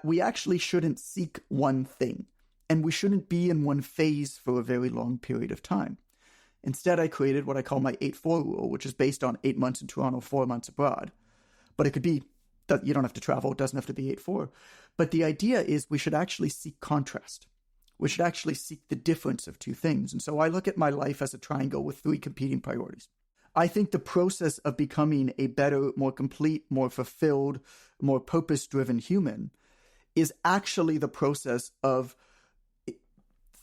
that we actually shouldn't seek one thing, and we shouldn't be in one phase for a very long period of time. Instead, I created what I call my 8-4 rule, which is based on 8 months in Toronto, 4 months abroad. But it could be that you don't have to travel. It doesn't have to be 8-4. But the idea is we should actually seek contrast. We should actually seek the difference of two things. And so I look at my life as a triangle with 3 competing priorities. I think the process of becoming a better, more complete, more fulfilled, more purpose-driven human is actually the process of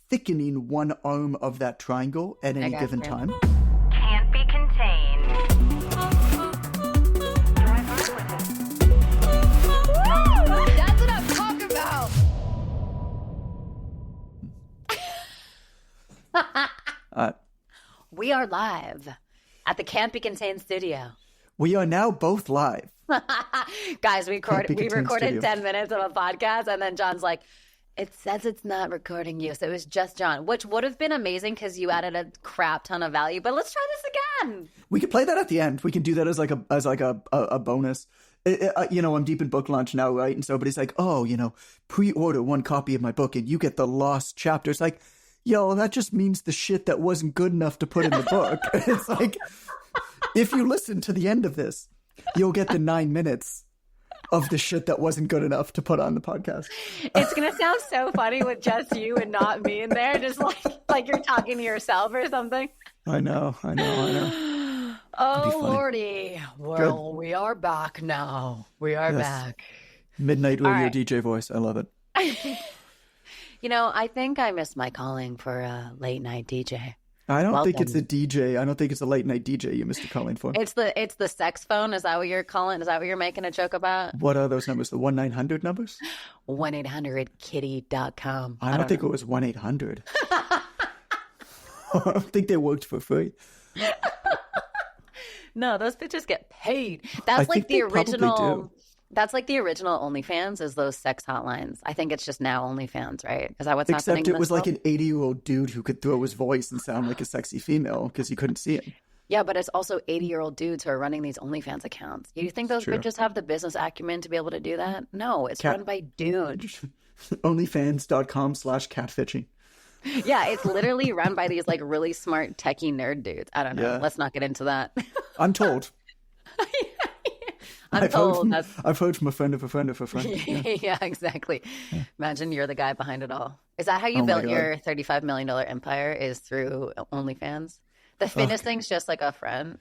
thickening one arm of that triangle at any given time. Can't be contained. That's what I'm talking about. We are live at the Can't Be Contained studio. We are now both live. Guys, we recorded studio. 10 minutes of a podcast, and then John's like, it says it's not recording you. So it was just John, which would have been amazing because you added a crap ton of value. But let's try this again. We could play that at the end. We can do that as like a bonus. I'm deep in book launch now, right? And so everybody's like, oh, pre-order 1 copy of my book and you get the lost chapter. It's like, yo, that just means the shit that wasn't good enough to put in the book. It's like, if you listen to the end of this, you'll get the 9 minutes of the shit that wasn't good enough to put on the podcast. It's going to sound so funny with just you and not me in there, just like you're talking to yourself or something. I know. Oh, Lordy. Well, we are back now. We are back. Midnight radio DJ voice. I love it. I think I missed my calling for a late night DJ. I don't think it's a DJ. I don't think it's a late night DJ you missed a calling for. It's the sex phone. Is that what you're calling? Is that what you're making a joke about? What are those numbers? The 1-900 numbers? 1-800-KITTY.com. I don't think it was 1-800. I don't think they worked for free. No, those bitches get paid. That's like the original. That's like the original OnlyFans is those sex hotlines. I think it's just now OnlyFans, right? Is that what's happening? Except it was like an 80-year-old dude who could throw his voice and sound like a sexy female because you couldn't see him. Yeah, but it's also 80-year-old dudes who are running these OnlyFans accounts. You think those bitches have the business acumen to be able to do that? No, it's run by dudes. Onlyfans.com/catfishing. Yeah, it's literally run by these like really smart techie nerd dudes. I don't know. Yeah. Let's not get into that. I'm told. I've heard from a friend of a friend of a friend. Yeah, exactly. Yeah. Imagine you're the guy behind it all. Is that how you built your $35 million empire, is through OnlyFans? The fitness thing's just like a friend.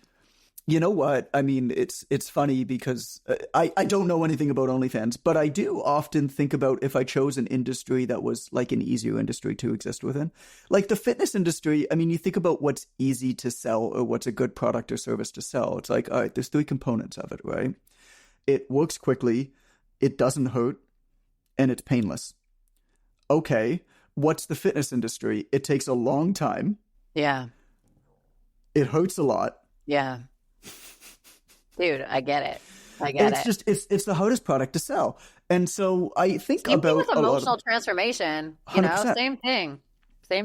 You know what? I mean, it's funny because I don't know anything about OnlyFans, but I do often think about if I chose an industry that was like an easier industry to exist within. Like the fitness industry, I mean, you think about what's easy to sell or what's a good product or service to sell. It's like, all right, there's 3 components of it, right? It works quickly, it doesn't hurt, and it's painless. Okay, what's the fitness industry? It takes a long time. Yeah. It hurts a lot. Yeah. Dude, I get it. It's the hardest product to sell. And so I think same about thing with emotional transformation, 100%. Same thing.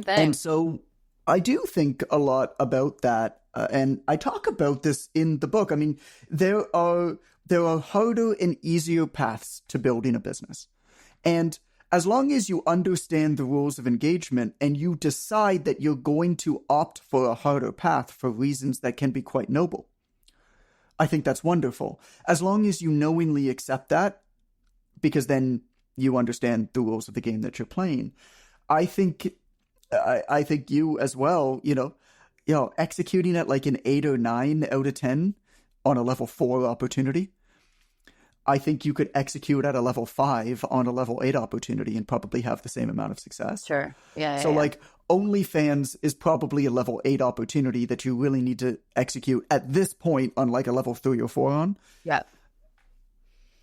And so I do think a lot about that. And I talk about this in the book. I mean, there are harder and easier paths to building a business. And as long as you understand the rules of engagement and you decide that you're going to opt for a harder path for reasons that can be quite noble, I think that's wonderful. As long as you knowingly accept that, because then you understand the rules of the game that you're playing. I think you as well, executing at like an 8 or 9 out of 10 on a level 4 opportunity. I think you could execute at a level 5 on a level 8 opportunity and probably have the same amount of success. Sure. Yeah. So like OnlyFans is probably a level 8 opportunity that you really need to execute at this point on like a level 3 or 4 on. Yeah.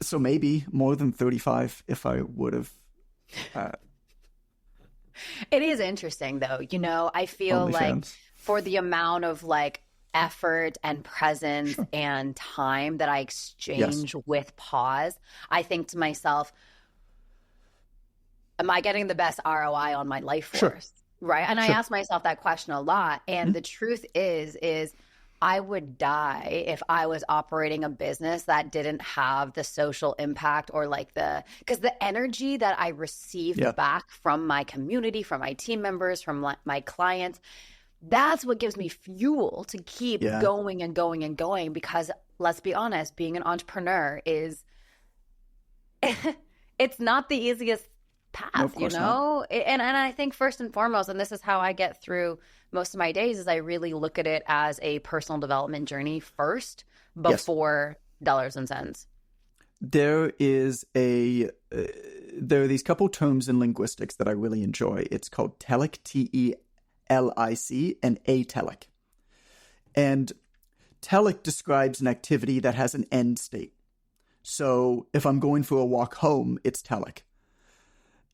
So maybe more than 35 if I would have. It is interesting though. I feel like for the amount of like effort and presence and time that I exchange with pause, I think to myself, am I getting the best ROI on my life force? Right. And I ask myself that question a lot. And the truth is I would die if I was operating a business that didn't have the social impact or like because the energy that I received back from my community, from my team members, from my clients, that's what gives me fuel to keep going and going and going. Because let's be honest, being an entrepreneur is, it's not the easiest path, you know? And I think first and foremost, and this is how I get through most of my days, is I really look at it as a personal development journey first before dollars and cents. There are these couple terms in linguistics that I really enjoy. It's called telic, T-E-L-I-C, and atelic. And telic describes an activity that has an end state. So if I'm going for a walk home, it's telic.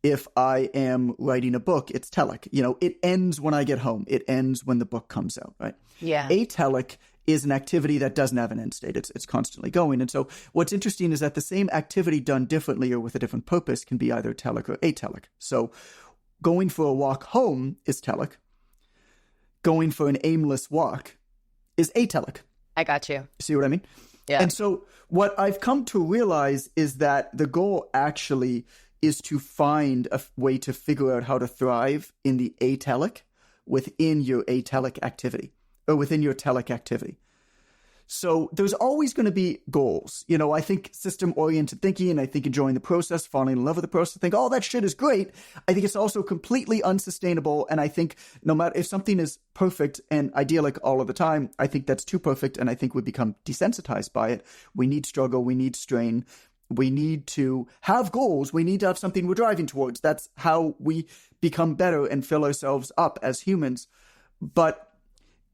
If I am writing a book, it's telic. You know, it ends when I get home. It ends when the book comes out, right? Yeah. Atelic is an activity that doesn't have an end state. It's constantly going. And so what's interesting is that the same activity done differently or with a different purpose can be either telic or atelic. So going for a walk home is telic. Going for an aimless walk is atelic. I got you. See what I mean? Yeah. And so what I've come to realize is that the goal actually is to find a way to figure out how to thrive in the atelic within your atelic activity or within your telic activity. So there's always going to be goals. You know, I think system-oriented thinking, and I think enjoying the process, falling in love with the process, think, oh, that shit is great. I think it's also completely unsustainable. And I think no matter if something is perfect and idyllic all of the time, I think that's too perfect. And I think we become desensitized by it. We need struggle. We need strain. We need to have goals. We need to have something we're driving towards. That's how we become better and fill ourselves up as humans. But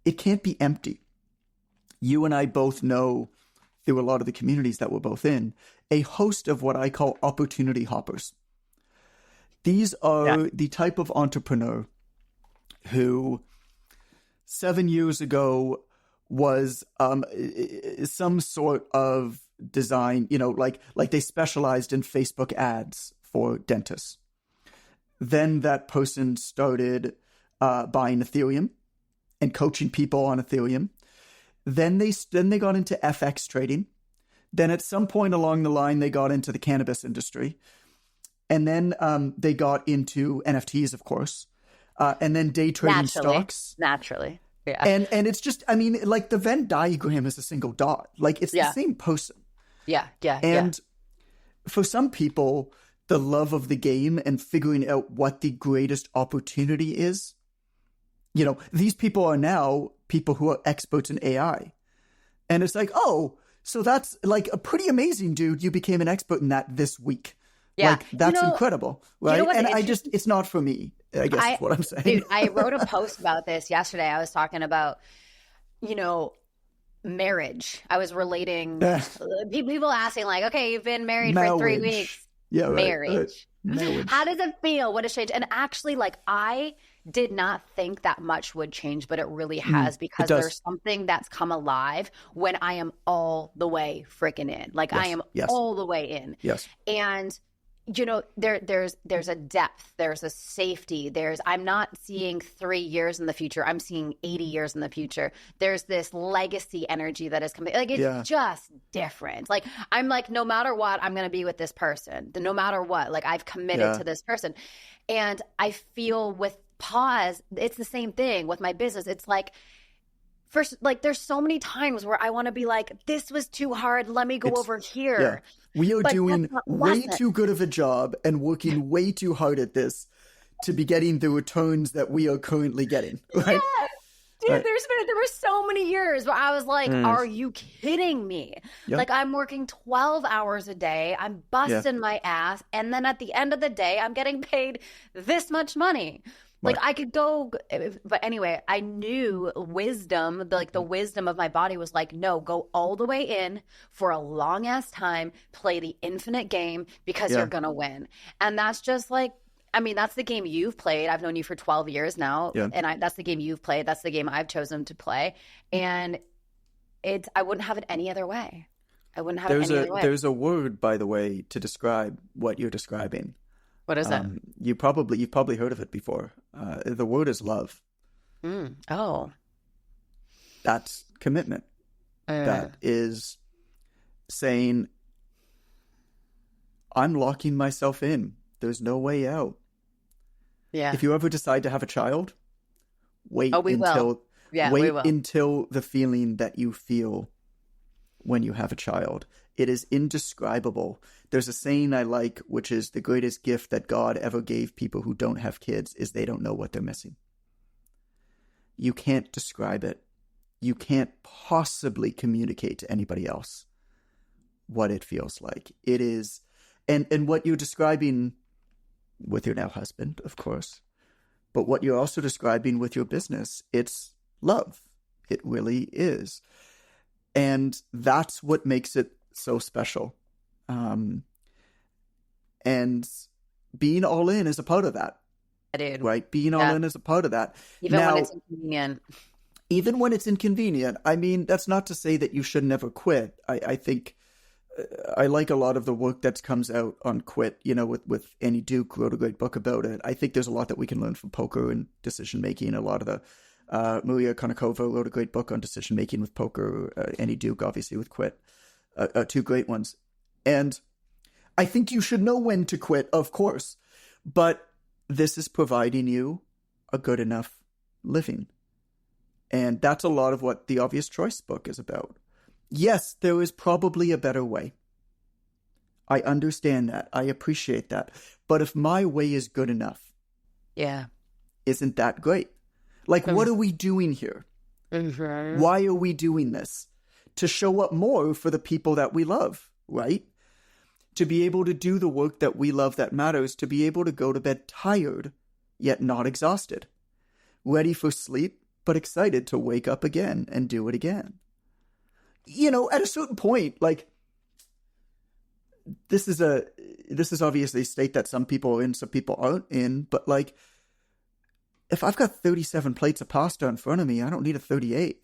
it can't be empty. You and I both know, through a lot of the communities that we're both in, a host of what I call opportunity hoppers. These are the type of entrepreneur who 7 years ago was some sort of design, you know, like they specialized in Facebook ads for dentists. Then that person started buying Ethereum and coaching people on Ethereum. Then they got into FX trading. Then at some point along the line, they got into the cannabis industry. And then they got into NFTs, of course. And then day trading stocks. Naturally. Yeah. And it's just, I mean, like the Venn diagram is a single dot. Like it's the same person. Yeah. And for some people, the love of the game and figuring out what the greatest opportunity is, you know, these people are now people who are experts in AI. And it's like, oh, so that's like a pretty amazing, dude. You became an expert in that this week. Yeah. Like, that's incredible. Right. And it's not for me, I guess is what I'm saying. Dude, I wrote a post about this yesterday. I was talking about, you know, marriage. I was relating people asking like, okay, you've been married for 3 weeks. Yeah, right, marriage. How does it feel? What has changed? And actually, like, I did not think that much would change, but it really has, because there's something that's come alive when I am all the way freaking in. Like, I am all the way in. Yes. And you know, there's a depth, there's a safety, I'm not seeing 3 years in the future, I'm seeing 80 years in the future. There's this legacy energy that is coming. Like, it's just different. Like, I'm like, no matter what, I'm going to be with this person. No matter what, like, I've committed to this person. And I feel with Pause, it's the same thing with my business. It's like, first, like, there's so many times where I want to be like, this was too hard, let me go over here. Yeah. We are doing way too good of a job and working way too hard at this to be getting the returns that we are currently getting. Right? Yes. Dude, there were so many years where I was like, are you kidding me? Yep. Like, I'm working 12 hours a day, I'm busting my ass, and then at the end of the day, I'm getting paid this much money. Like, I could go, but anyway, I knew wisdom, the wisdom of my body was like, no, go all the way in for a long ass time, play the infinite game, because you're going to win. And that's just like, I mean, that's the game you've played. I've known you for 12 years now. Yeah. And that's the game you've played. That's the game I've chosen to play. And I wouldn't have it any other way. I wouldn't have it any other way. There's a word, by the way, to describe what you're describing. What is that? You've probably heard of it before. The word is love. Oh. That's commitment. That is saying, I'm locking myself in. There's no way out. Yeah. If you ever decide to have a child, wait until the feeling that you feel when you have a child. It is indescribable. There's a saying I like, which is the greatest gift that God ever gave people who don't have kids is they don't know what they're missing. You can't describe it. You can't possibly communicate to anybody else what it feels like. It is, and what you're describing with your now husband, of course, but what you're also describing with your business, it's love. It really is. And that's what makes it so special. And being all in is a part of that. Dude. Right? Being all in is a part of that. Even when it's inconvenient. Even when it's inconvenient. I mean, that's not to say that you should never quit. I think I like a lot of the work that comes out on quit, with Annie Duke wrote a great book about it. I think there's a lot that we can learn from poker and decision making. A lot of the Maria Konnikova wrote a great book on decision making with poker. Annie Duke, obviously, with quit. Two great ones. And I think you should know when to quit, of course. But this is providing you a good enough living. And that's a lot of what the Obvious Choice book is about. Yes, there is probably a better way. I understand that. I appreciate that. But if my way is good enough, isn't that great? Like, what are we doing here? Mm-hmm. Why are we doing this? To show up more for the people that we love, right? To be able to do the work that we love that matters, to be able to go to bed tired, yet not exhausted. Ready for sleep, but excited to wake up again and do it again. At a certain point, like, this is obviously a state that some people are in, some people aren't in, but like, if I've got 37 plates of pasta in front of me, I don't need a 38th.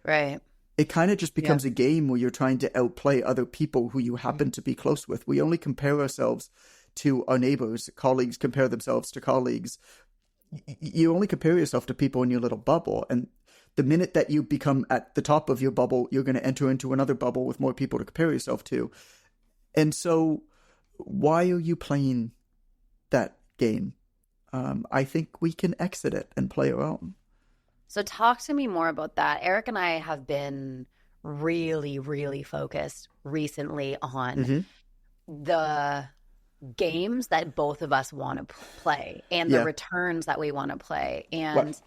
Right. It kind of just becomes a game where you're trying to outplay other people who you happen to be close with. We only compare ourselves to our neighbors. Colleagues compare themselves to colleagues. You only compare yourself to people in your little bubble. And the minute that you become at the top of your bubble, you're going to enter into another bubble with more people to compare yourself to. And so why are you playing that game? I think we can exit it and play our own. So talk to me more about that. Eric and I have been really, really focused recently on the games that both of us want to play and the returns that we want to play. And,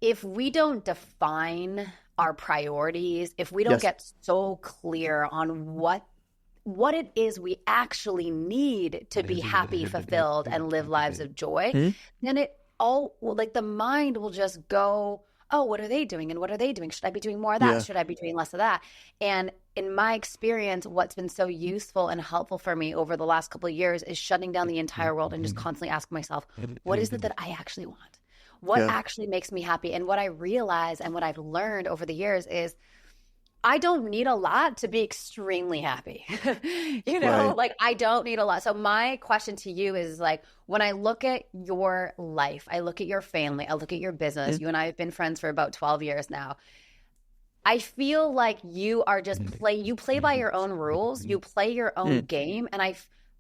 if we don't define our priorities, if we don't get so clear on what it is we actually need to be happy, fulfilled, and live lives of joy, then the mind will just go, oh, what are they doing? And what are they doing? Should I be doing more of that? Yeah. Should I be doing less of that? And in my experience, what's been so useful and helpful for me over the last couple of years is shutting down the entire world and just constantly asking myself, what is it that I actually want? What actually makes me happy? And what I realize and what I've learned over the years is I don't need a lot to be extremely happy. Like I don't need a lot. So my question to you is like, when I look at your life, I look at your family, I look at your business, you and I have been friends for about 12 years now. I feel like you are just you play by your own rules, you play your own game. And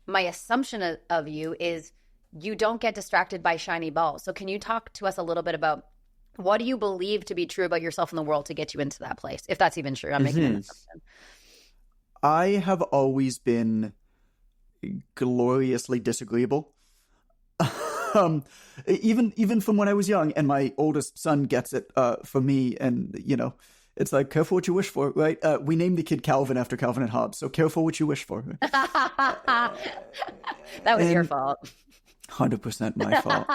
my assumption of you is you don't get distracted by shiny balls. So can you talk to us a little bit about what do you believe to be true about yourself in the world to get you into that place? If that's even true, I'm making an assumption. I have always been gloriously disagreeable. Even from when I was young, and my oldest son gets it for me. And, it's like, careful what you wish for, right? We named the kid Calvin after Calvin and Hobbes. So careful what you wish for. That was your fault. 100% my fault.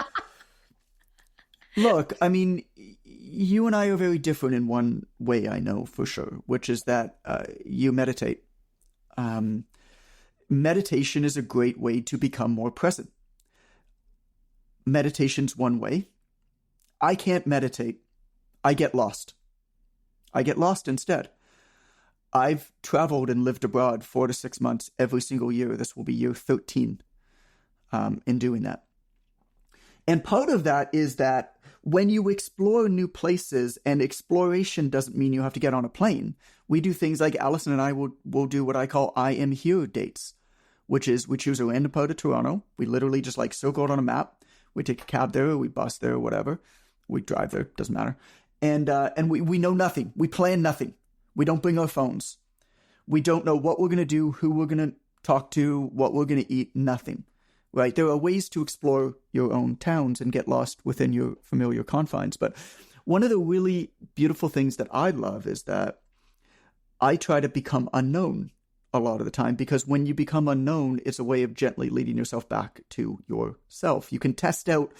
Look, I mean, you and I are very different in one way, I know for sure, which is that you meditate. Meditation is a great way to become more present. Meditation's one way. I can't meditate. I get lost. I get lost instead. I've traveled and lived abroad 4 to 6 months every single year. This will be year 13 in doing that. And part of that is that when you explore new places, and exploration doesn't mean you have to get on a plane. We do things like Allison and I will do what I call I am here dates, which is we choose a random part of Toronto. We literally just like circle it on a map. We take a cab there, we bus there, whatever. We drive there, doesn't matter. And we know nothing. We plan nothing. We don't bring our phones. We don't know what we're going to do, who we're going to talk to, what we're going to eat, nothing. Right? There are ways to explore your own towns and get lost within your familiar confines. But one of the really beautiful things that I love is that I try to become unknown a lot of the time, because when you become unknown, it's a way of gently leading yourself back to yourself. You can test out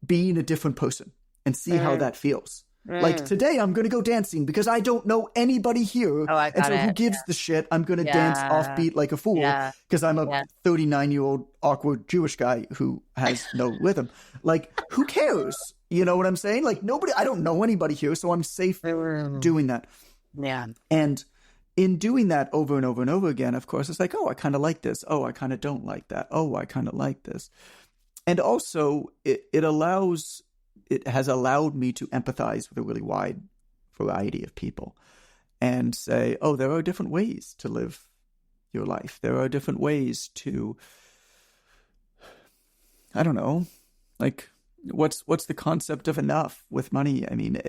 being a different person and see how that feels. Like today, I'm going to go dancing because I don't know anybody here. And so who gives the shit? I'm going to dance offbeat like a fool because I'm a 39-year-old awkward Jewish guy who has no rhythm. Like, who cares? You know what I'm saying? Like, I don't know anybody here, so I'm safe doing that. Yeah. And in doing that over and over and over again, of course, it's like, oh, I kind of like this. Oh, I kind of don't like that. Oh, I kind of like this. And also, it has allowed me to empathize with a really wide variety of people and say, oh, there are different ways to live your life. There are different ways to, I don't know, like, what's the concept of enough with money? I mean,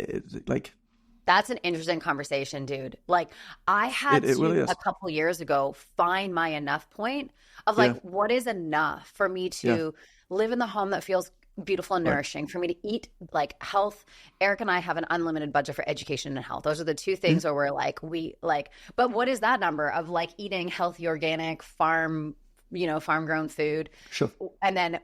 that's an interesting conversation, dude. Like, I had to, really a couple years ago, find my enough point of like, what is enough for me to live in the home that feels beautiful and nourishing, for me to eat like health. Eric and I have an unlimited budget for education and health. Those are the two things where we're like, but what is that number of like eating healthy, organic, farm grown food? Sure. And then,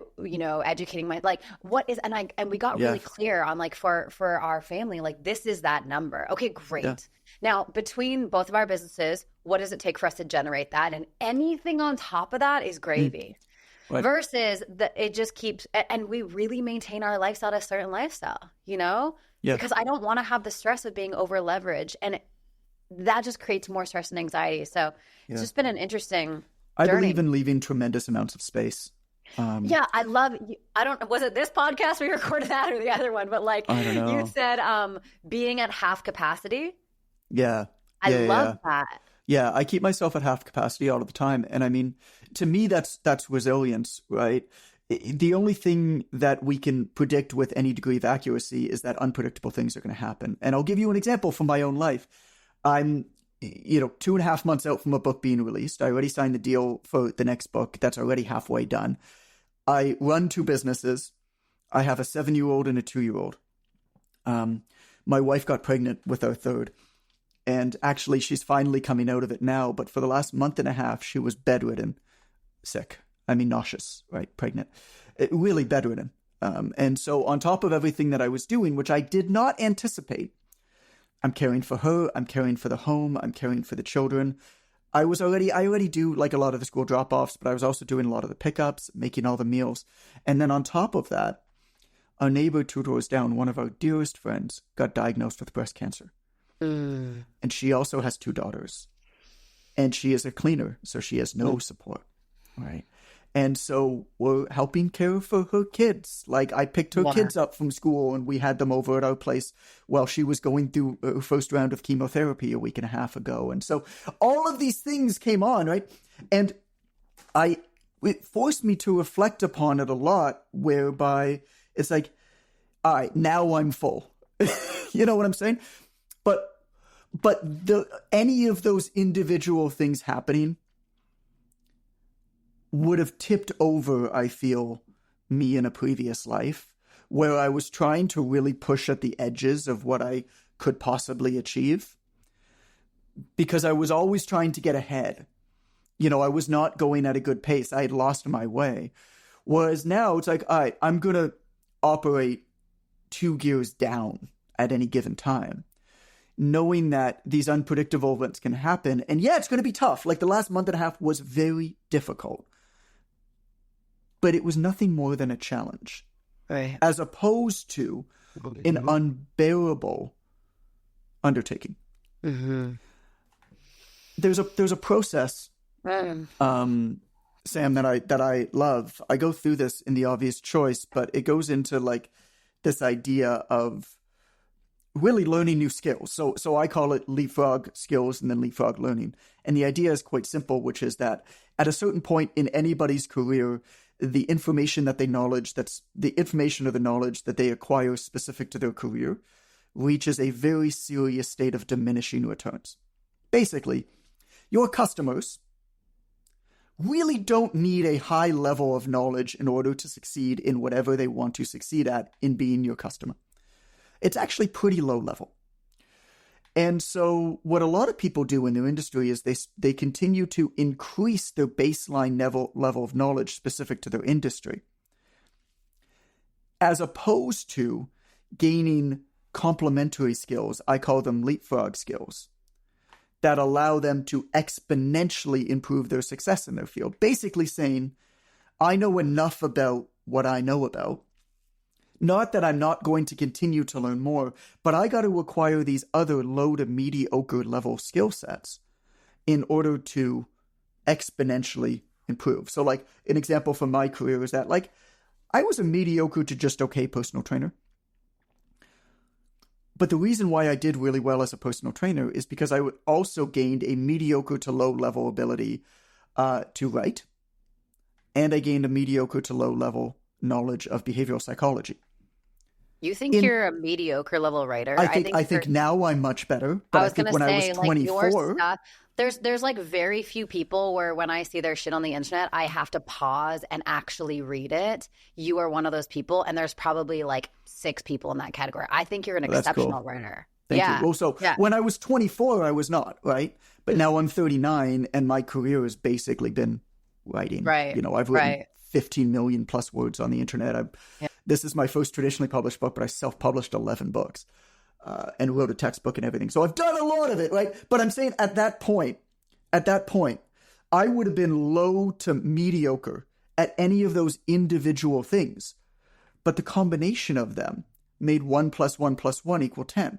educating like, what is, and we got really clear on like, for our family, like, this is that number. Okay, great. Yeah. Now, between both of our businesses, what does it take for us to generate that? And anything on top of that is gravy. Right. Versus it just keeps, and we really maintain our lifestyle at a certain lifestyle, because I don't want to have the stress of being over leveraged, and that just creates more stress and anxiety. So it's just been an interesting I journey. believe in leaving tremendous amounts of space. I love, I don't know, was it this podcast we recorded that or the other one? But like, I don't know. You said being at half capacity. Yeah. I love that. Yeah, I keep myself at half capacity all of the time. And I mean, to me, that's resilience, right? The only thing that we can predict with any degree of accuracy is that unpredictable things are going to happen. And I'll give you an example from my own life. I'm, 2.5 months out from a book being released. I already signed the deal for the next book. That's already halfway done. I run 2 businesses. I have a 7-year-old and a 2-year-old. My wife got pregnant with our third. And actually, she's finally coming out of it now. But for the last month and a half, she was bedridden, sick. I mean, nauseous, right? Pregnant. Really bedridden. And so on top of everything that I was doing, which I did not anticipate, I'm caring for her. I'm caring for the home. I'm caring for the children. I already do like a lot of the school drop-offs, but I was also doing a lot of the pickups, making all the meals. And then on top of that, our neighbor 2 doors down, one of our dearest friends, got diagnosed with breast cancer. And she also has 2 daughters, and she is a cleaner, so she has no support, right? And so we're helping care for her kids. Like, I picked her kids up from school, and we had them over at our place while she was going through her first round of chemotherapy a week and a half ago. And so all of these things came on, right? And it forced me to reflect upon it a lot, whereby it's like, all right, now I'm full. You know what I'm saying? But any of those individual things happening would have tipped over, I feel, me in a previous life, where I was trying to really push at the edges of what I could possibly achieve, because I was always trying to get ahead. I was not going at a good pace. I had lost my way. Whereas now it's like, all right, I'm going to operate 2 gears down at any given time, knowing that these unpredictable events can happen. And yeah, it's going to be tough. Like, the last month and a half was very difficult, but it was nothing more than a challenge, right? As opposed to an unbearable undertaking. Mm-hmm. There's a process, Sam, that I love. I go through this in The Obvious Choice, but it goes into like this idea of really learning new skills. So I call it Leapfrog skills and then Leapfrog learning. And the idea is quite simple, which is that at a certain point in anybody's career, the information that they knowledge, that's the information or the knowledge that they acquire specific to their career, reaches a very serious state of diminishing returns. Basically, your customers really don't need a high level of knowledge in order to succeed in whatever they want to succeed at in being your customer. It's actually pretty low level. And so what a lot of people do in their industry is they continue to increase their baseline level of knowledge specific to their industry, as opposed to gaining complementary skills. I call them leapfrog skills that allow them to exponentially improve their success in their field. Basically saying, I know enough about what I know about. Not that I'm not going to continue to learn more, but I got to acquire these other low to mediocre level skill sets in order to exponentially improve. So like an example from my career is that like I was a mediocre to just okay personal trainer. But the reason why I did really well as a personal trainer is because I also gained a mediocre to low level ability to write. And I gained a mediocre to low level knowledge of behavioral psychology. You think you're a mediocre level writer? I think now I'm much better. But I think when I was 24... Like there's like very few people where when I see their shit on the internet, I have to pause and actually read it. You are one of those people, and there's probably like 6 people in that category. I think you're an exceptional writer. Thank you. Also, when I was 24, I was not, right? But now I'm 39, and my career has basically been writing. Right. You know, I've written 15 million plus words on the internet. This is my first traditionally published book, but I self-published 11 books and wrote a textbook and everything. So I've done a lot of it, right? But I'm saying at that point, I would have been low to mediocre at any of those individual things. But the combination of them made 1 + 1 + 1 = 10.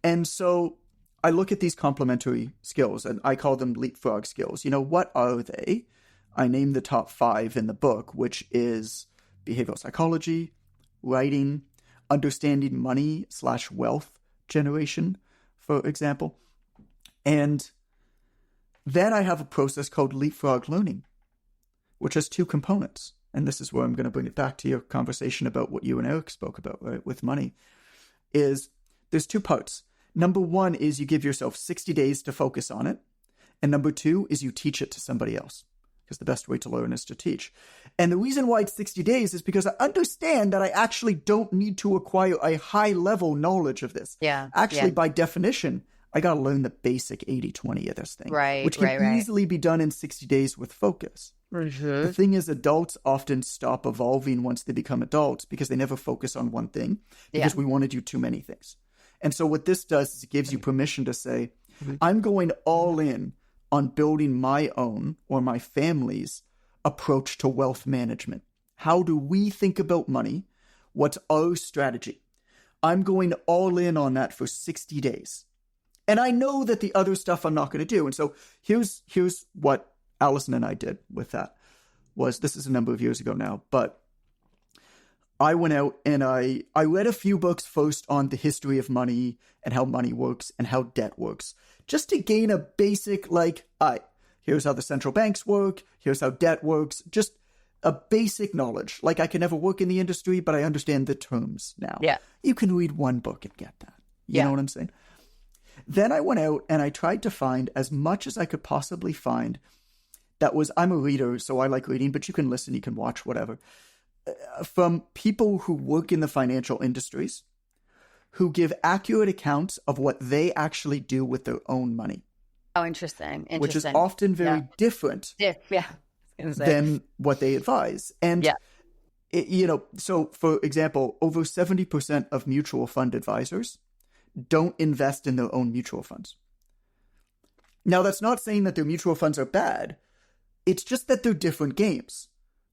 And so I look at these complementary skills, and I call them leapfrog skills. You know, what are they? I name the top 5 in the book, which is behavioral psychology, writing, understanding money/wealth generation, for example. And then I have a process called leapfrog learning, which has 2 components. And this is where I'm going to bring it back to your conversation about what you and Eric spoke about, right, with money, is there's 2 parts. Number 1 is you give yourself 60 days to focus on it. And number 2 is you teach it to somebody else. Because the best way to learn is to teach. And the reason why it's 60 days is because I understand that I actually don't need to acquire a high-level knowledge of this. Yeah. Actually, by definition, I got to learn the basic 80-20 of this thing. Right, which can easily be done in 60 days with focus. Mm-hmm. The thing is, adults often stop evolving once they become adults because they never focus on one thing because we want to do too many things. And so what this does is it gives you permission to say, I'm going all in on building my own or my family's approach to wealth management. How do we think about money? What's our strategy? I'm going all in on that for 60 days. And I know that the other stuff I'm not going to do. And so here's what Allison and I did with that. This is a number of years ago now, but I went out and I read a few books first on the history of money and how money works and how debt works, just to gain a basic, here's how the central banks work, here's how debt works, just a basic knowledge. Like, I can never work in the industry, but I understand the terms now. Yeah. You can read one book and get that. You know what I'm saying? Then I went out and I tried to find as much as I could possibly find that was, I'm a reader, so I like reading, but you can listen, you can watch, whatever. From people who work in the financial industries, who give accurate accounts of what they actually do with their own money. Oh, interesting. Which is often very different than what they advise. And, so for example, over 70% of mutual fund advisors don't invest in their own mutual funds. Now, that's not saying that their mutual funds are bad. It's just that they're different games,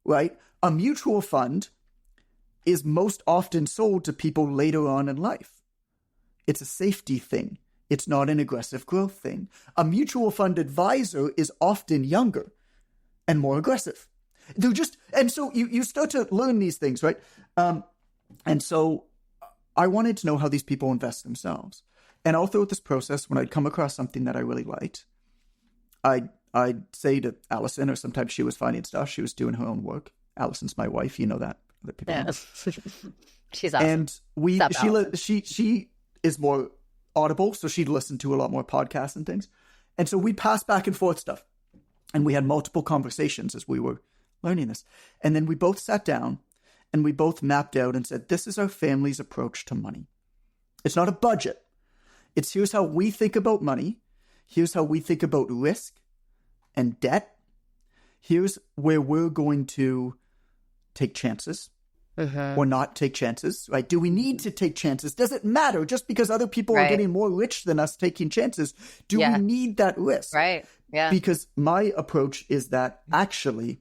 right? A mutual fund is most often sold to people later on in life. It's a safety thing. It's not an aggressive growth thing. A mutual fund advisor is often younger and more aggressive. And so you start to learn these things, right? And so I wanted to know how these people invest themselves. And all throughout this process, when I'd come across something that I really liked, I'd say to Allison, or sometimes she was finding stuff, she was doing her own work. Allison's my wife, you know that. Other people know. She's awesome. And she is more audible, so she'd listen to a lot more podcasts and things. And so we'd pass back and forth stuff. And we had multiple conversations as we were learning this. And then we both sat down and we both mapped out and said, this is our family's approach to money. It's not a budget. It's here's how we think about money. Here's how we think about risk and debt. Here's where we're going to take chances or not take chances, right? Do we need to take chances? Does it matter just because other people are getting more rich than us taking chances? Do we need that risk? Right. Yeah. Because my approach is that actually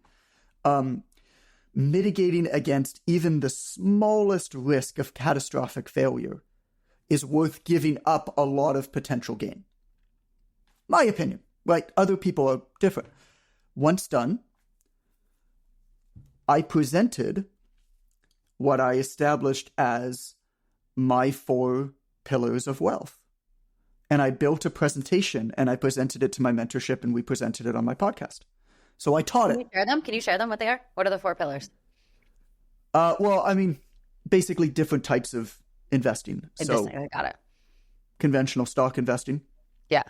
mitigating against even the smallest risk of catastrophic failure is worth giving up a lot of potential gain. My opinion, right? Other people are different. Once done, I presented what I established as my 4 pillars of wealth. And I built a presentation and I presented it to my mentorship and we presented it on my podcast. So I taught it. Can you share them what they are? What are the 4 pillars? Well, I mean, basically different types of investing. So I got it. Conventional stock investing. Yeah.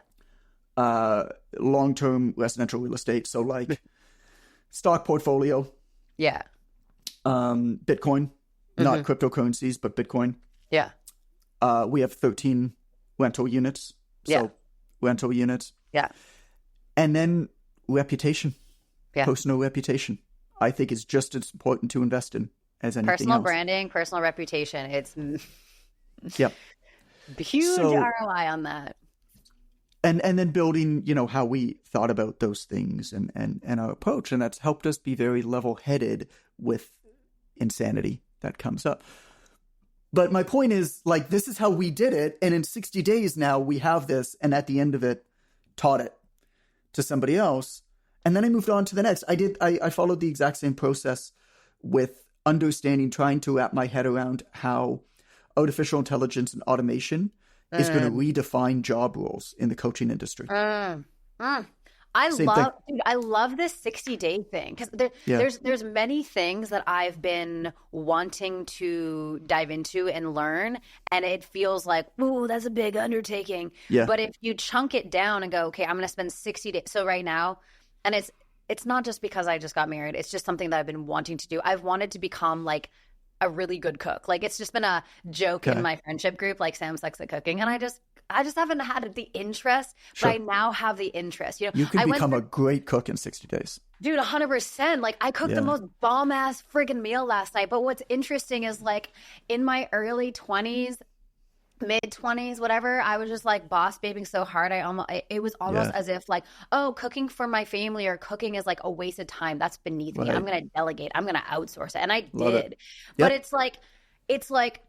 Long-term residential real estate. So like stock portfolio. Yeah. Bitcoin, not cryptocurrencies, but Bitcoin. Yeah. We have 13 rental units. So rental units. Yeah. And then reputation. Yeah. Personal reputation. I think is just as important to invest in as anything personal else. Branding, personal reputation. It's yep. Huge ROI on that. And then building, how we thought about those things and our approach. And that's helped us be very level-headed with insanity that comes up. But my point is, like, this is how we did it. And in 60 days now, we have this. And at the end of it, taught it to somebody else. And then I moved on to the next. I followed the exact same process with understanding, trying to wrap my head around how artificial intelligence and automation is going to redefine job roles in the coaching industry. I love this 60-day thing because there's many things that I've been wanting to dive into and learn, and it feels like, ooh, that's a big undertaking. Yeah. But if you chunk it down and go, okay, I'm going to spend 60 days. So right now, and it's not just because I just got married. It's just something that I've been wanting to do. I've wanted to become like a really good cook. Like it's just been a joke in my friendship group, like Sam sucks at cooking. And I just haven't had the interest, but I now have the interest. You can become a great cook in 60 days. Dude, 100%. Like I cooked the most bomb ass friggin' meal last night. But what's interesting is like in my early 20s, mid-20s, whatever, I was just like boss babing so hard. It was almost as if like, oh, cooking for my family or cooking is like a waste of time. That's beneath me. I'm going to delegate. I'm going to outsource it. And I did. But it's like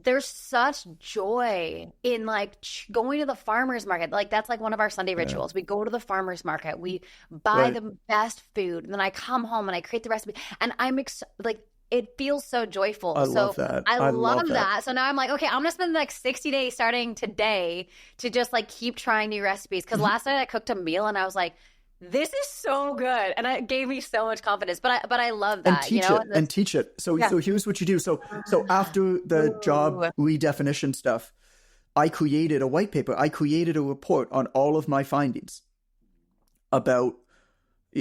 there's such joy in like going to the farmer's market. Like that's like one of our Sunday rituals. We go to the farmer's market. We buy the best food. And then I come home and I create the recipe. And I'm it feels so joyful. I love that. I love that. So now I'm like, okay, I'm going to spend the next 60 days starting today to just like keep trying new recipes. Because last night I cooked a meal and I was like, this is so good. And it gave me so much confidence. But I love that. And teach it. So here's what you do. So after the job redefinition stuff, I created a white paper. I created a report on all of my findings about,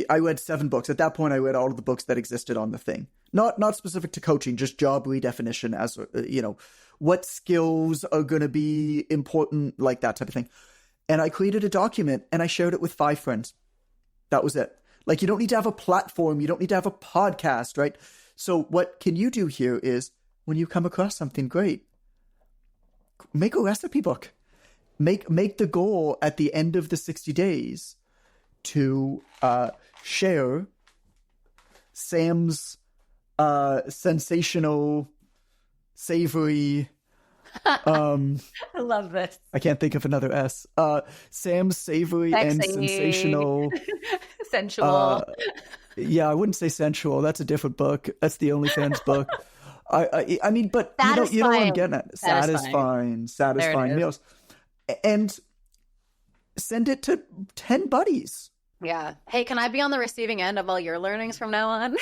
I read 7 books. At that point, I read all of the books that existed on the thing. Not specific to coaching, just job redefinition as, what skills are going to be important, like that type of thing. And I created a document and I shared it with 5 friends. That was it. Like, you don't need to have a platform. You don't need to have a podcast, right? So what can you do here is when you come across something great, make a recipe book. Make the goal at the end of the 60 days to share Sam's sensational, savory. I love this. I can't think of another S. Sam's savory and sensational. Sensual. I wouldn't say sensual. That's a different book. That's the OnlyFans book. I mean, but you know what I'm getting at. Satisfying meals. And send it to 10 buddies. Yeah. Hey, can I be on the receiving end of all your learnings from now on?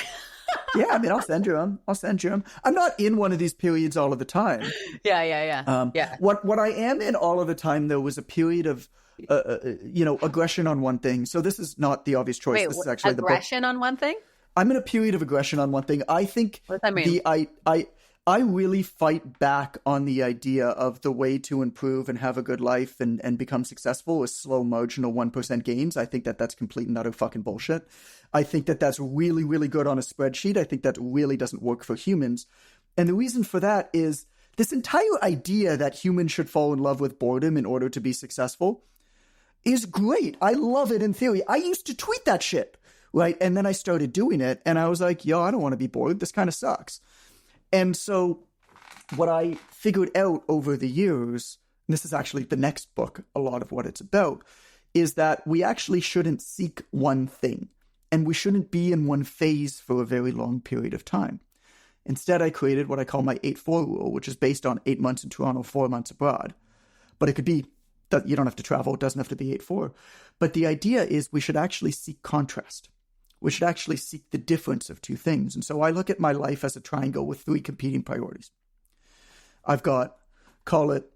Yeah, I mean, I'll send you them. I'm not in one of these periods all of the time. Yeah. What I am in all of the time, though, was a period of, aggression on one thing. So this is not the obvious choice. Wait, this is actually aggression on one thing? I'm in a period of aggression on one thing. I think what does that mean? I really fight back on the idea of the way to improve and have a good life and become successful is slow, marginal 1% gains. I think that that's complete and utter fucking bullshit. I think that that's really, really good on a spreadsheet. I think that really doesn't work for humans. And the reason for that is this entire idea that humans should fall in love with boredom in order to be successful is great. I love it in theory. I used to tweet that shit, right? And then I started doing it and I was like, yo, I don't want to be bored. This kind of sucks. And so what I figured out over the years, and this is actually the next book, a lot of what it's about, is that we actually shouldn't seek one thing and we shouldn't be in one phase for a very long period of time. Instead, I created what I call my 8-4 rule, which is based on 8 months in Toronto, 4 months abroad. But it could be that you don't have to travel. It doesn't have to be 8-4. But the idea is we should actually seek contrast. We should actually seek the difference of two things. And so I look at my life as a triangle with 3 competing priorities. I've got, call it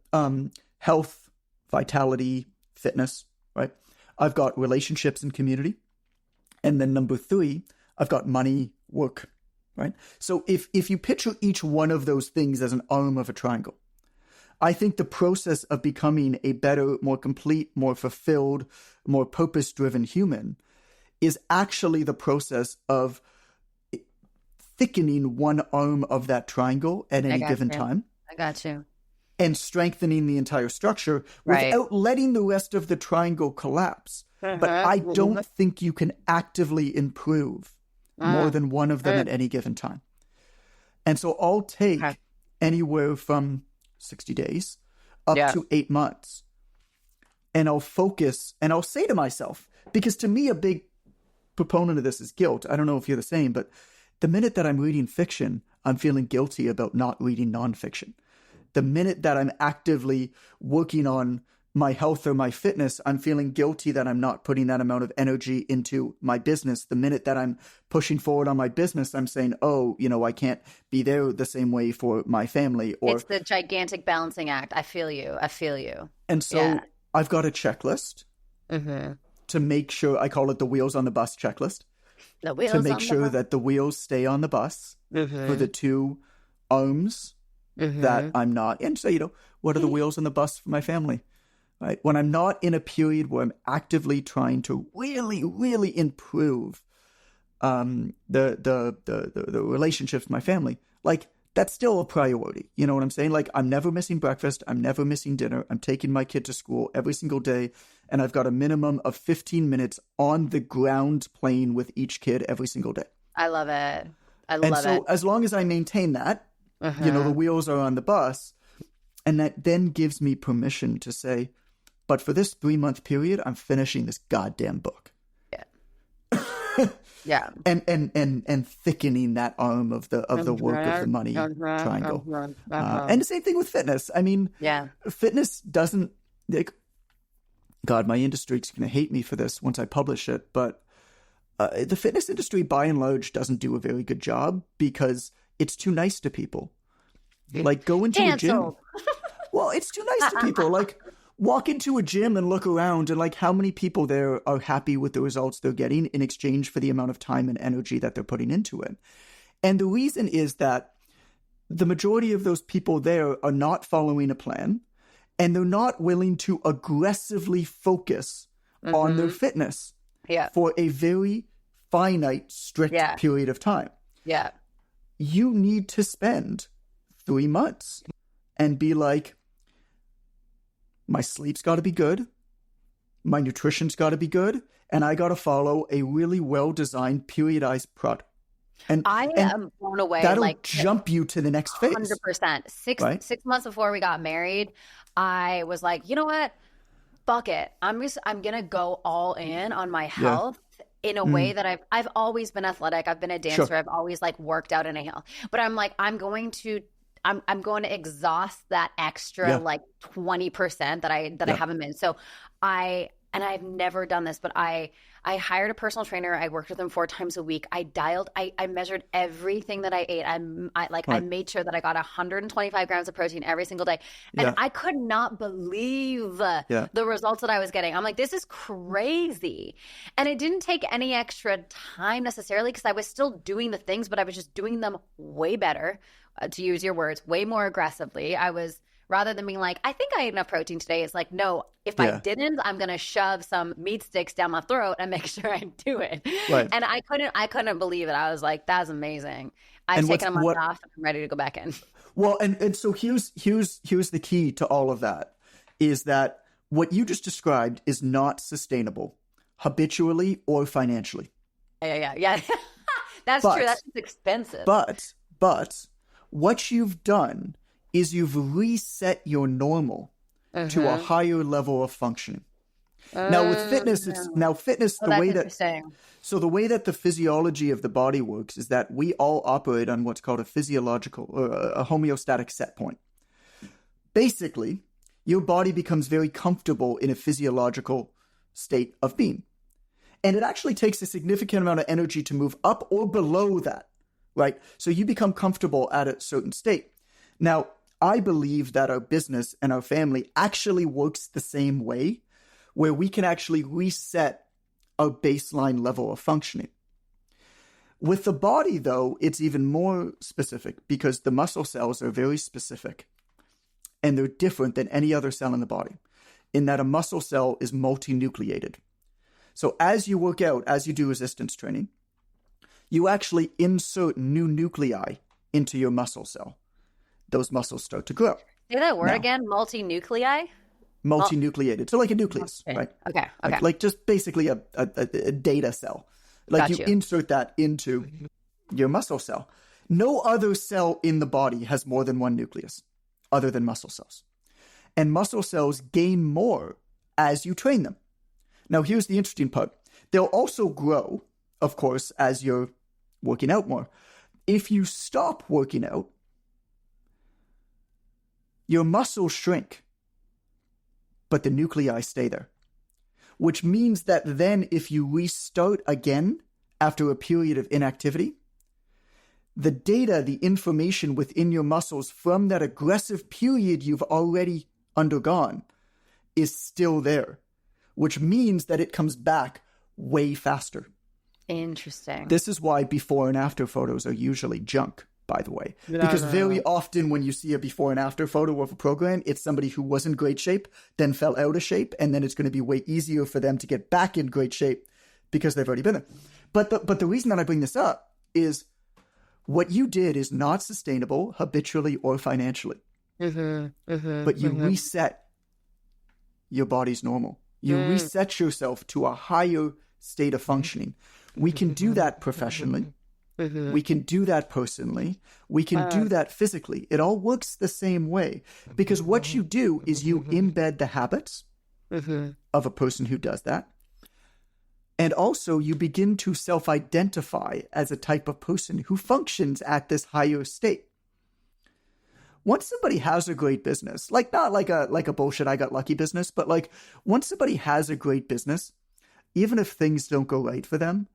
health, vitality, fitness, right? I've got relationships and community. And then number 3, I've got money, work, right? So if you picture each one of those things as an arm of a triangle, I think the process of becoming a better, more complete, more fulfilled, more purpose-driven human is actually the process of thickening one arm of that triangle at any given time. I got you. And strengthening the entire structure without letting the rest of the triangle collapse. But I don't think you can actively improve more than one of them at any given time. And so I'll take anywhere from 60 days up to 8 months. And I'll focus and I'll say to myself, because to me, a big proponent of this is guilt. I don't know if you're the same, but the minute that I'm reading fiction, I'm feeling guilty about not reading nonfiction. The minute that I'm actively working on my health or my fitness, I'm feeling guilty that I'm not putting that amount of energy into my business. The minute that I'm pushing forward on my business, I'm saying, oh, I can't be there the same way for my family. Or it's the gigantic balancing act. I feel you. And so I've got a checklist to make sure, I call it the wheels on the bus checklist, to make sure that the wheels stay on the bus for the 2 arms that I'm not. And so, what are the wheels on the bus for my family? Right? When I'm not in a period where I'm actively trying to really, really improve the relationships with my family, like that's still a priority. You know what I'm saying? Like I'm never missing breakfast. I'm never missing dinner. I'm taking my kid to school every single day. And I've got a minimum of 15 minutes on the ground playing with each kid every single day. I love it. And so as long as I maintain that, the wheels are on the bus. And that then gives me permission to say, but for this 3-month period, I'm finishing this goddamn book. Yeah. And thickening that arm of the work of the money triangle. And the same thing with fitness. I mean, fitness doesn't, God, my industry's going to hate me for this once I publish it, but the fitness industry by and large doesn't do a very good job because it's too nice to people. Like go into a gym. Well, it's too nice to people. Like walk into a gym and look around and like how many people there are happy with the results they're getting in exchange for the amount of time and energy that they're putting into it. And the reason is that the majority of those people there are not following a plan and they're not willing to aggressively focus on their fitness for a very finite, strict period of time. Yeah. You need to spend 3 months and be like, my sleep's got to be good, my nutrition's got to be good, and I got to follow a really well-designed, periodized product. And I am blown away. That'll jump you to the next phase. 100%. Six months before we got married, I was like, you know what? Fuck it. I'm going to go all in on my health in a way that I've always been athletic. I've been a dancer. Sure. I've always like worked out in a hill. But I'm like, I'm going to exhaust that extra like 20% that I haven't been. So I've never done this, but I hired a personal trainer. I worked with him 4 times a week. I measured everything that I ate. I made sure that I got 125 grams of protein every single day. And I could not believe the results that I was getting. I'm like, this is crazy. And it didn't take any extra time necessarily because I was still doing the things, but I was just doing them way better, to use your words, way more aggressively. I was, rather than being like, I think I ate enough protein today, it's like, no, if I didn't, I'm going to shove some meat sticks down my throat and make sure I do it. Right. And I couldn't believe it. I was like, that's amazing. I've taken a month off. I'm ready to go back in. Well, and so here's the key to all of that, is that what you just described is not sustainable habitually or financially. Yeah. That's true. That's just expensive. But what you've done is you've reset your normal to a higher level of functioning. Now with fitness, the way that the physiology of the body works is that we all operate on what's called a physiological or a homeostatic set point. Basically, your body becomes very comfortable in a physiological state of being. And it actually takes a significant amount of energy to move up or below that, right? So you become comfortable at a certain state. Now, I believe that our business and our family actually works the same way, where we can actually reset our baseline level of functioning. With the body, though, it's even more specific because the muscle cells are very specific and they're different than any other cell in the body in that a muscle cell is multinucleated. So as you work out, as you do resistance training, you actually insert new nuclei into your muscle cell. Those muscles start to grow. Say that word again, multinuclei? Multinucleated. So like a nucleus, right? Okay. Like just basically a data cell. Like you insert that into your muscle cell. No other cell in the body has more than one nucleus other than muscle cells. And muscle cells gain more as you train them. Now, here's the interesting part. They'll also grow, of course, as you're working out more. If you stop working out, your muscles shrink, but the nuclei stay there. Which means that then if you restart again after a period of inactivity, the data, the information within your muscles from that aggressive period you've already undergone is still there, which means that it comes back way faster. Interesting. This is why before and after photos are usually junk, by the way. Because very often when you see a before and after photo of a program, it's somebody who was in great shape, then fell out of shape, and then it's going to be way easier for them to get back in great shape because they've already been there. But the reason that I bring this up is what you did is not sustainable habitually or financially. But you reset your body's normal. You reset yourself to a higher state of functioning. We can do that professionally. We can do that personally. We can do that physically. It all works the same way because what you do is you embed the habits of a person who does that. And also you begin to self-identify as a type of person who functions at this higher state. Once somebody has a great business, like not like a bullshit I got lucky business, but like once somebody has a great business, even if things don't go right for them,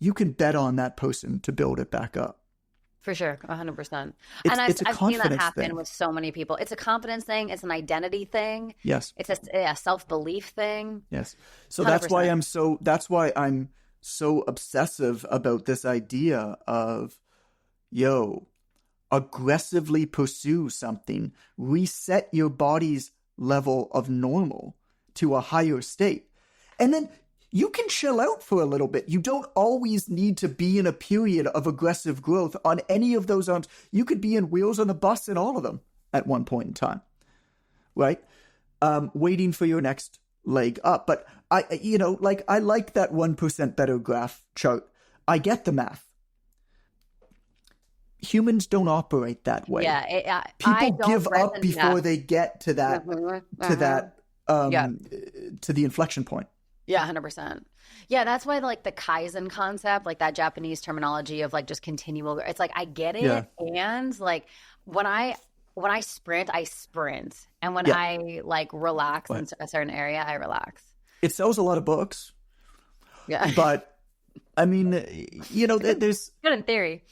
you can bet on that person to build it back up. For sure, 100%. And I've seen that happen with so many people. It's a confidence thing. It's an identity thing. Yes. It's a self-belief thing. Yes. So 100%. That's why I'm so obsessive about this idea of, aggressively pursue something, reset your body's level of normal to a higher state. And then you can chill out for a little bit. You don't always need to be in a period of aggressive growth on any of those arms. You could be in wheels on the bus in all of them at one point in time, right? Waiting for your next leg up. But I like that 1% better graph chart. I get the math. Humans don't operate that way. Yeah, people give up before they get to that to the inflection point. Yeah, 100%. Yeah, that's why like the Kaizen concept, like that Japanese terminology of like just continual, it's like I get it. Yeah. And like when I sprint, I sprint. And when Yeah. I like relax Right. in a certain area, I relax. It sells a lot of books. Yeah. But I mean, you know, there's Good in theory.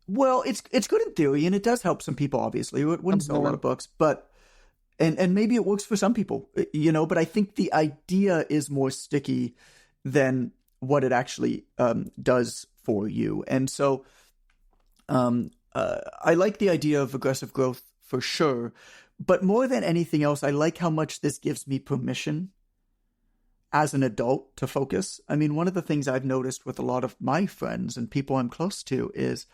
well, it's good in theory, and it does help some people. Obviously, it wouldn't sell a lot of books, but and maybe it works for some people, you know. But I think the idea is more sticky than what it actually does for you. And so, I like the idea of aggressive growth for sure. But more than anything else, I like how much this gives me permission as an adult to focus. I mean, one of the things I've noticed with a lot of my friends and people I'm close to is,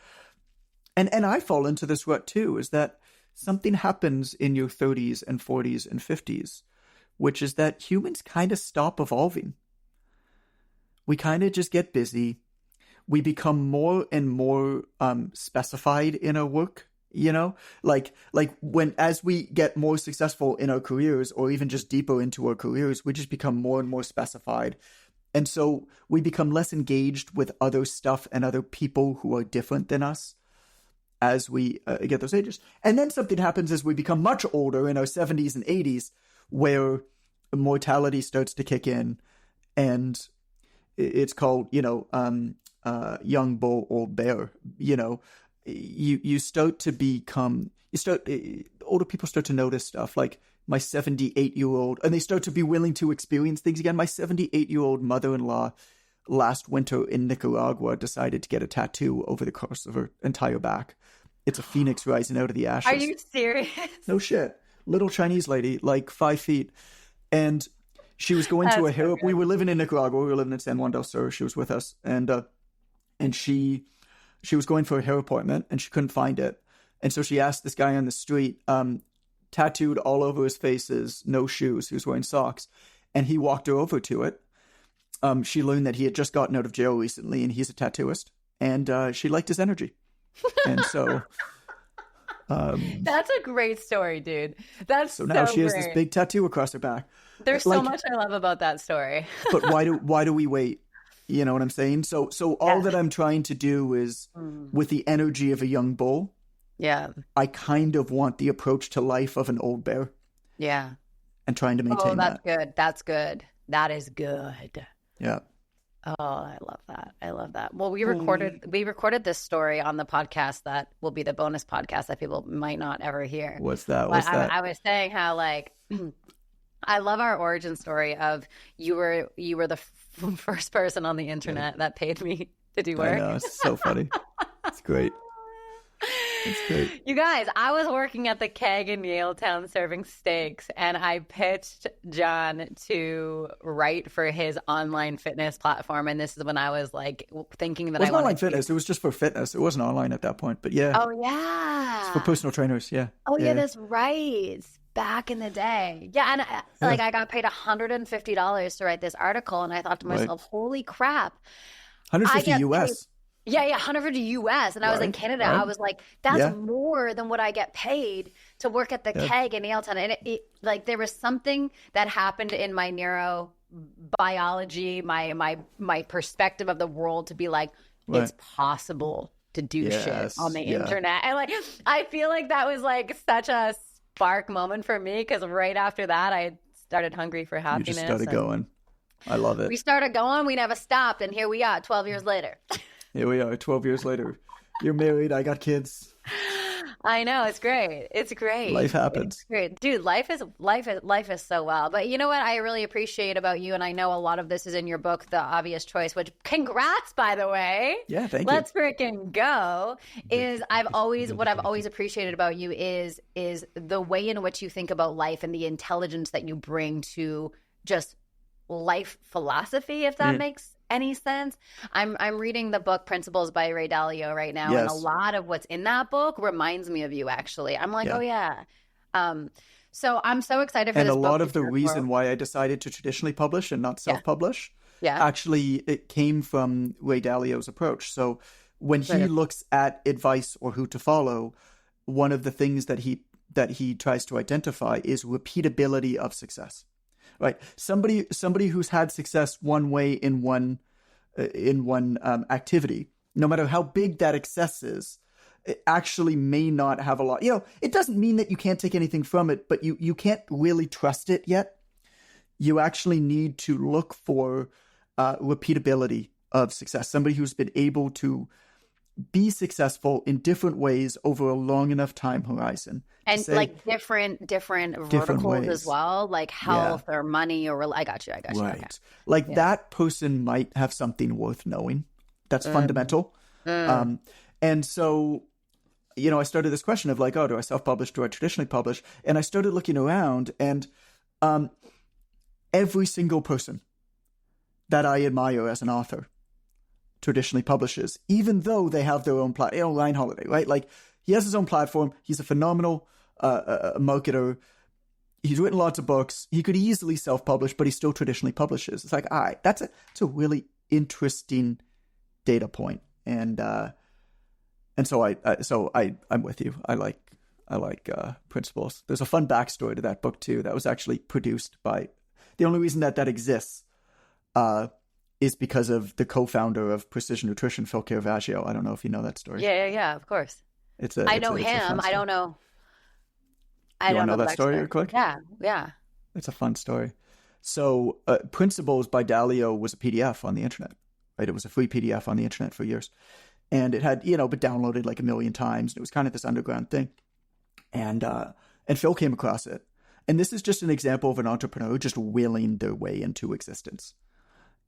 and I fall into this rut too, is that something happens in your 30s and 40s and 50s, which is that humans kind of stop evolving. We kind of just get busy. We become more and more specified in our work, you know, like as we get more successful in our careers, or even just deeper into our careers, we just become more and more specified. And so we become less engaged with other stuff and other people who are different than us as we get those ages. And then something happens as we become much older in our 70s and 80s, where mortality starts to kick in, and it's called, you know, young bull, old bear. You know, you start to become, older people start to notice stuff like my 78-year-old, and they start to be willing to experience things again. My 78-year-old mother-in-law last winter in Nicaragua decided to get a tattoo over the course of her entire back. It's a phoenix rising out of the ashes. Are you serious? No shit. Little Chinese lady, like 5 feet. And she was going to a hair. We were living in Nicaragua. We were living in San Juan del Sur. She was with us. And she was going for a hair appointment, and she couldn't find it. And so she asked this guy on the street, tattooed all over his face, no shoes. He was wearing socks. And he walked her over to it. She learned that he had just gotten out of jail recently, and he's a tattooist. And she liked his energy. And so... that's a great story, dude. That's so now she has great. this big tattoo across her back. There's so much I love about that story. But why do we wait? You know what I'm saying? So all that I'm trying to do is, with the energy of a young bull, I kind of want the approach to life of an old bear. Yeah. And trying to maintain that. Good. That's good. That is good. Yeah. Oh, I love that. I love that. Well, we recorded this story on the podcast that will be the bonus podcast that people might not ever hear. What's that? I was saying how, like, I love our origin story of you were the first person on the internet that paid me to do work. I know, it's so funny. It's great. It's great. You guys, I was working at the Keg in Yaletown serving steaks, and I pitched John to write for his online fitness platform. And this is when I was like thinking that it wasn't online fitness. It was just for fitness. It wasn't online at that point, but yeah. Oh yeah. It's for personal trainers. Yeah. Oh yeah, that's right. Back in the day. Yeah. And I got paid $150 to write this article, and I thought to myself, holy crap. 150 US. Yeah, 150 US. And I was in Canada. I was like, that's more than what I get paid to work at the Keg in Yaletown. And it like there was something that happened in my neurobiology, my perspective of the world to be like, it's possible to do shit on the internet. And like, I feel like that was like such a spark moment for me, because right after that, I started Hungry for Happiness. You just started going. I love it. We started going. We never stopped. And here we are 12 years later. Here we are 12 years later. You're married. I got kids. I know. It's great. It's great. Life happens. It's great. Dude, life is so wild. But you know what I really appreciate about you, and I know a lot of this is in your book, The Obvious Choice, which congrats, by the way. Yeah, thank you. Let's freaking go. What I've always appreciated about you is the way in which you think about life and the intelligence that you bring to just life philosophy, if that makes any sense. I'm reading the book Principles by Ray Dalio right now, and a lot of what's in that book reminds me of you, actually. I'm like, oh yeah. So I'm so excited for this book. And a lot of the reason why I decided to traditionally publish and not self-publish, actually it came from Ray Dalio's approach. So when he looks at advice or who to follow, one of the things that he tries to identify is repeatability of success. right? Somebody who's had success one way in one activity, no matter how big that success is, it actually may not have a lot. It doesn't mean that you can't take anything from it, but you can't really trust it yet. You actually need to look for repeatability of success. Somebody who's been able to be successful in different ways over a long enough time horizon. And like different verticals ways. As well, like health or money or I got you. Right. Okay. Like that person might have something worth knowing. That's fundamental. And so, I started this question of like, oh, do I self-publish? Do I traditionally publish? And I started looking around, and every single person that I admire as an author traditionally publishes, even though they have their own platform. Ryan Holiday, right? Like he has his own platform. He's a phenomenal marketer. He's written lots of books. He could easily self-publish, but he still traditionally publishes. It's like, all right, that's a really interesting data point. And so I'm with you. I like Principles. There's a fun backstory to that book too. That was actually produced by, the only reason that exists is because of the co-founder of Precision Nutrition, Phil Caravaggio. I don't know if you know that story. Yeah, of course. I know him. I don't know. I don't know that story real quick? Yeah. It's a fun story. So Principles by Dalio was a PDF on the internet, right? It was a free PDF on the internet for years. And it had, been downloaded like 1 million times. It was kind of this underground thing. And Phil came across it. And this is just an example of an entrepreneur just willing their way into existence.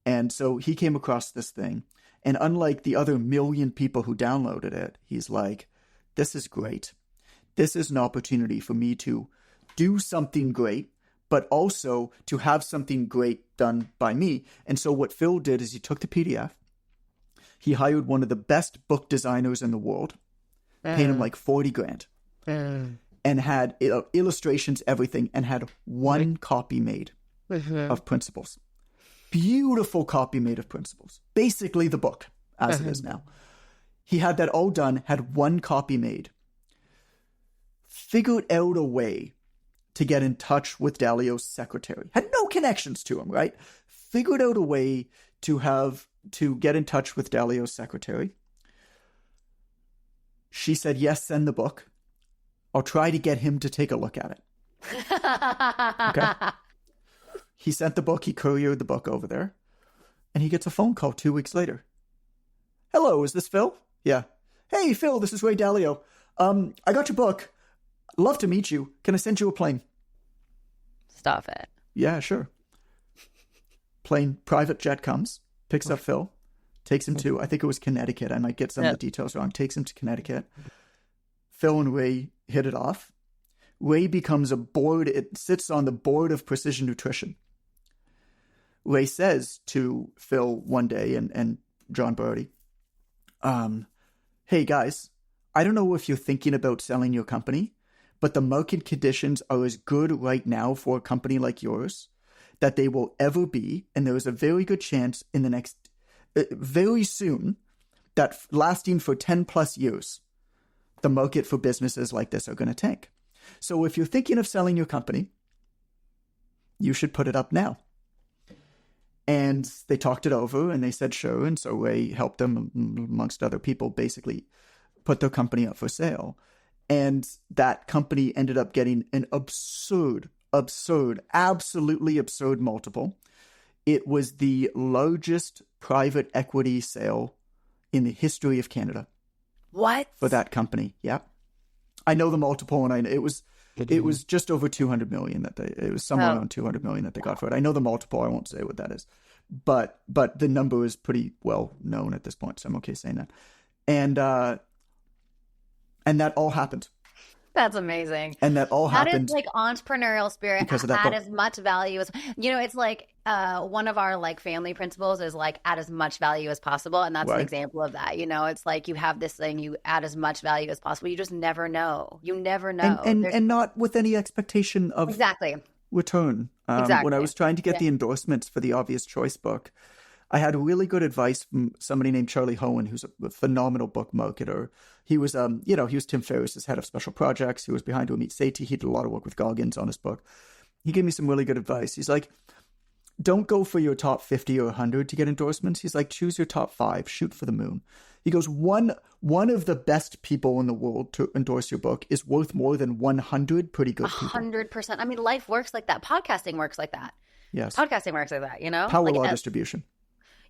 And so he came across this thing. And unlike the other 1 million people who downloaded it, he's like, this is great. This is an opportunity for me to do something great, but also to have something great done by me. And so what Phil did is he took the PDF. He hired one of the best book designers in the world, paid him like $40,000, and had illustrations, everything, and had one copy made of Principles. Beautiful copy made of Principles. Basically the book, as it is now. He had that all done, had one copy made, figured out a way to get in touch with Dalio's secretary. Had no connections to him, right? Figured out a way to get in touch with Dalio's secretary. She said, yes, send the book. I'll try to get him to take a look at it. Okay. He sent the book. He couriered the book over there. And he gets a phone call 2 weeks later. Hello, is this Phil? Yeah. Hey, Phil, this is Ray Dalio. I got your book. Love to meet you. Can I send you a plane? Stop it. Yeah, sure. Plane, private jet comes, picks up Phil, takes him to, I think it was Connecticut. I might get some of the details wrong. Takes him to Connecticut. Phil and Ray hit it off. Ray becomes it sits on the board of Precision Nutrition. Ray says to Phil one day and John Brody, hey guys, I don't know if you're thinking about selling your company, but the market conditions are as good right now for a company like yours that they will ever be. And there is a very good chance in the next, very soon, that lasting for 10 plus years, the market for businesses like this are going to tank. So if you're thinking of selling your company, you should put it up now. And they talked it over and they said, sure. And so Ray helped them, amongst other people, basically put their company up for sale. And that company ended up getting an absolutely absurd multiple. It was the largest private equity sale in the history of Canada. What? For that company. Yeah. I know the multiple, and it was just over 200 million it was somewhere around 200 million that they got for it. I know the multiple. I won't say what that is, but the number is pretty well known at this point, so I'm okay saying that. And that all happened. That's amazing. And that all happened. That is like entrepreneurial spirit because of that add book. As much value as, it's like one of our like family principles is like add as much value as possible. And that's an example of that. It's like you have this thing, you add as much value as possible. You just never know. You never know. And not with any expectation of return. Exactly. When I was trying to get the endorsements for the Obvious Choice book, I had really good advice from somebody named Charlie Hohen, who's a phenomenal book marketer. He was, he was Tim Ferriss's head of special projects. He was behind Who Meets Sati. He did a lot of work with Goggins on his book. he gave me some really good advice. He's like, don't go for your top 50 or 100 to get endorsements. He's like, choose your top 5, shoot for the moon. He goes, one of the best people in the world to endorse your book is worth more than 100 pretty good people. 100%. I mean, life works like that. Podcasting works like that. Yes. Podcasting works like that, you know? Power like, law distribution.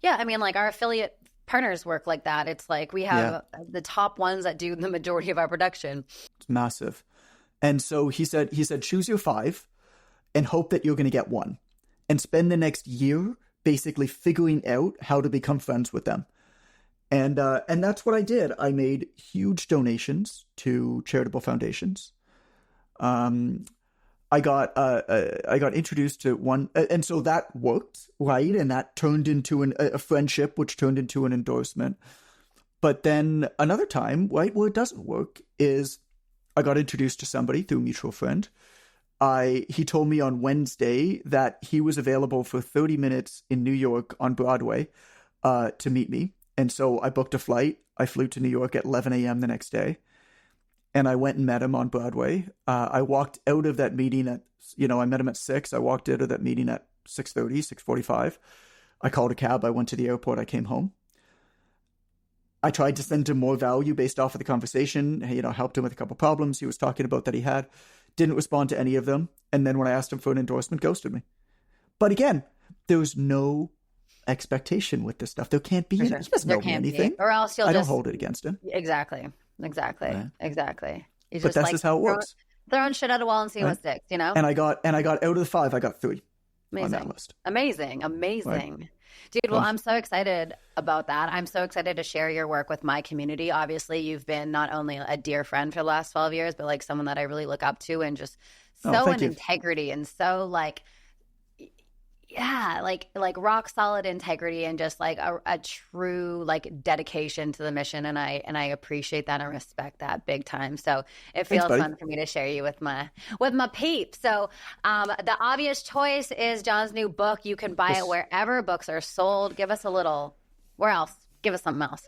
Yeah. I mean, like our affiliate partners work like that. It's like we have the top ones that do the majority of our production. It's massive. And so he said, choose your 5 and hope that you're going to get one and spend the next year basically figuring out how to become friends with them. And that's what I did. I made huge donations to charitable foundations. I got introduced to one, and so that worked, right? And that turned into a friendship, which turned into an endorsement. But then another time, right, where it doesn't work is I got introduced to somebody through a mutual friend. He told me on Wednesday that he was available for 30 minutes in New York on Broadway to meet me. And so I booked a flight. I flew to New York at 11 a.m. the next day. And I went and met him on Broadway. I walked out of that meeting I met him at 6. I walked out of that meeting at 6:30, 6:45. I called a cab. I went to the airport. I came home. I tried to send him more value based off of the conversation. Helped him with a couple problems he was talking about that he had. Didn't respond to any of them. And then when I asked him for an endorsement, ghosted me. But again, there was no expectation with this stuff. There can't be. He doesn't know me anything. Or else I don't hold it against him. Exactly. Right. Exactly. But that's just how it works. Throwing shit at a wall and seeing what sticks, you know? And I got out of the 5, I got 3 on that list. Amazing. Right. Dude, well, I'm so excited about that. I'm so excited to share your work with my community. Obviously, you've been not only a dear friend for the last 12 years, but like someone that I really look up to and just so in integrity and so like rock solid integrity and just like a true like dedication to the mission. And I appreciate that and respect that big time. So it feels fun for me to share you with my peeps. So the obvious choice is John's new book. You can buy it wherever books are sold. Give us where else? Give us something else.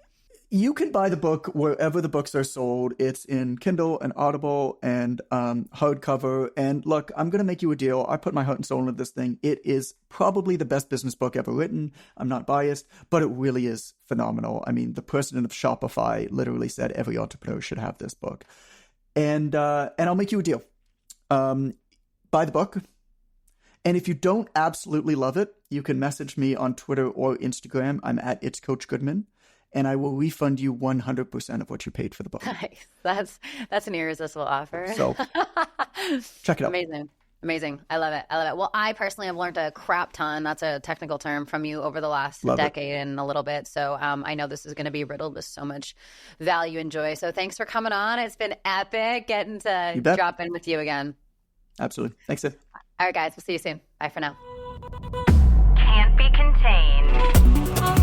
You can buy the book wherever the books are sold. It's in Kindle and Audible and hardcover. And look, I'm going to make you a deal. I put my heart and soul into this thing. It is probably the best business book ever written. I'm not biased, but it really is phenomenal. I mean, the president of Shopify literally said every entrepreneur should have this book. And I'll make you a deal. Buy the book. And if you don't absolutely love it, you can message me on Twitter or Instagram. I'm at It's Coach Goodman. And I will refund you 100% of what you paid for the book. Nice. That's an irresistible offer. So check it out. Amazing. I love it. Well, I personally have learned a crap ton. That's a technical term from you over the last decade and a little bit. So I know this is going to be riddled with so much value and joy. So thanks for coming on. It's been epic getting to drop in with you again. Absolutely. Thanks, Sid. All right, guys. We'll see you soon. Bye for now. Can't be contained.